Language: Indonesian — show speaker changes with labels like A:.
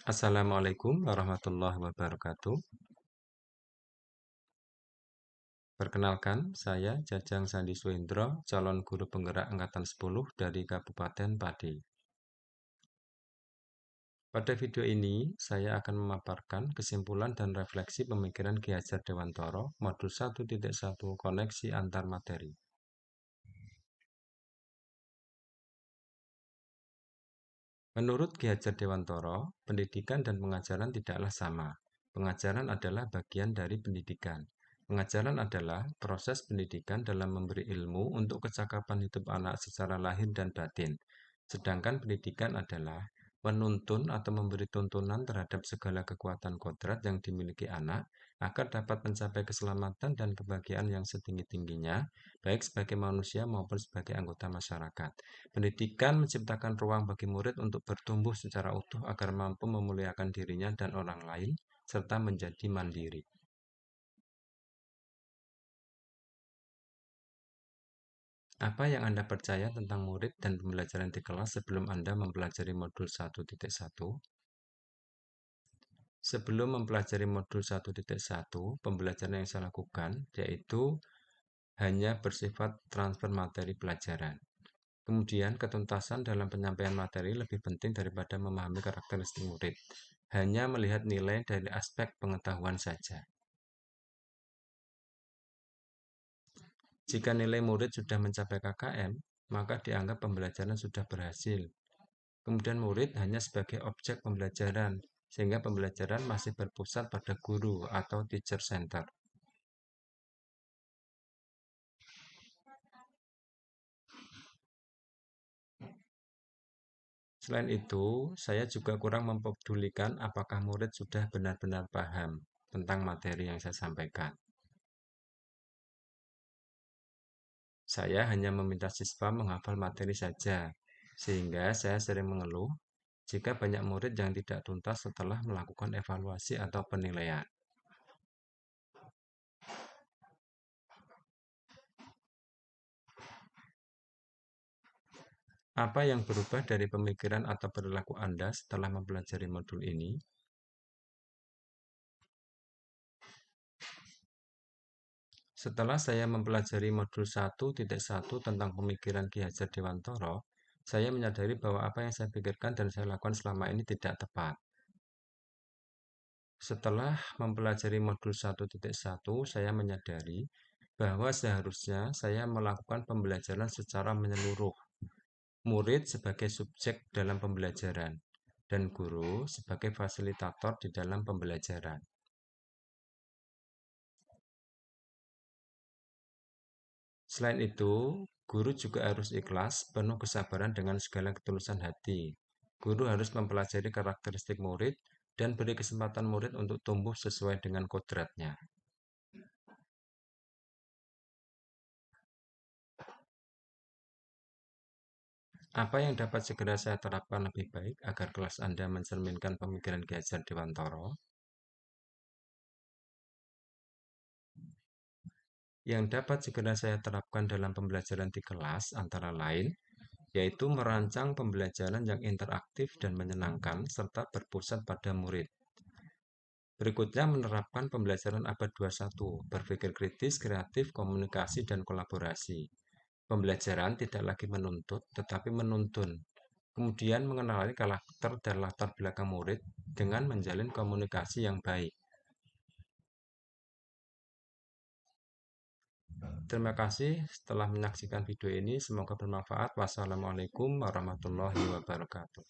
A: Assalamualaikum warahmatullahi wabarakatuh. Perkenalkan, saya Jajang Sandi Suendro, calon guru penggerak Angkatan 10 dari Kabupaten Pati. Pada video ini, saya akan memaparkan kesimpulan dan refleksi pemikiran Ki Hajar Dewantara, Modul 1.1 Koneksi Antar Materi. Menurut Ki Hajar Dewantara, pendidikan dan pengajaran tidaklah sama. Pengajaran adalah bagian dari pendidikan. Pengajaran adalah proses pendidikan dalam memberi ilmu untuk kecakapan hidup anak secara lahir dan batin. Sedangkan pendidikan adalah menuntun atau memberi tuntunan terhadap segala kekuatan kodrat yang dimiliki anak agar dapat mencapai keselamatan dan kebahagiaan yang setinggi-tingginya, baik sebagai manusia maupun sebagai anggota masyarakat. Pendidikan menciptakan ruang bagi murid untuk bertumbuh secara utuh agar mampu memuliakan dirinya dan orang lain, serta menjadi mandiri. Apa yang Anda percaya tentang murid dan pembelajaran di kelas sebelum Anda mempelajari modul 1.1? Sebelum mempelajari modul 1.1, pembelajaran yang saya lakukan yaitu hanya bersifat transfer materi pelajaran. Kemudian, ketuntasan dalam penyampaian materi lebih penting daripada memahami karakteristik murid. Hanya melihat nilai dari aspek pengetahuan saja. Jika nilai murid sudah mencapai KKM, maka dianggap pembelajaran sudah berhasil. Kemudian murid hanya sebagai objek pembelajaran, sehingga pembelajaran masih berpusat pada guru atau teacher center. Selain itu, saya juga kurang mempedulikan apakah murid sudah benar-benar paham tentang materi yang saya sampaikan. Saya hanya meminta siswa menghafal materi saja, sehingga saya sering mengeluh jika banyak murid yang tidak tuntas setelah melakukan evaluasi atau penilaian. Apa yang berubah dari pemikiran atau perilaku Anda setelah mempelajari modul ini? Setelah saya mempelajari modul 1.1 tentang pemikiran Ki Hajar Dewantara, saya menyadari bahwa apa yang saya pikirkan dan saya lakukan selama ini tidak tepat. Setelah mempelajari modul 1.1, saya menyadari bahwa seharusnya saya melakukan pembelajaran secara menyeluruh, murid sebagai subjek dalam pembelajaran, dan guru sebagai fasilitator di dalam pembelajaran. Selain itu, guru juga harus ikhlas, penuh kesabaran dengan segala ketulusan hati. Guru harus mempelajari karakteristik murid dan beri kesempatan murid untuk tumbuh sesuai dengan kodratnya. Apa yang dapat segera saya terapkan lebih baik agar kelas Anda mencerminkan pemikiran Ki Hajar Dewantara? Yang dapat segera saya terapkan dalam pembelajaran di kelas antara lain, yaitu merancang pembelajaran yang interaktif dan menyenangkan serta berpusat pada murid. Berikutnya menerapkan pembelajaran abad 21, berpikir kritis, kreatif, komunikasi, dan kolaborasi. Pembelajaran tidak lagi menuntut, tetapi menuntun. Kemudian mengenali karakter dan latar belakang murid dengan menjalin komunikasi yang baik. Terima kasih telah menyaksikan video ini. Semoga bermanfaat. Wassalamualaikum warahmatullahi wabarakatuh.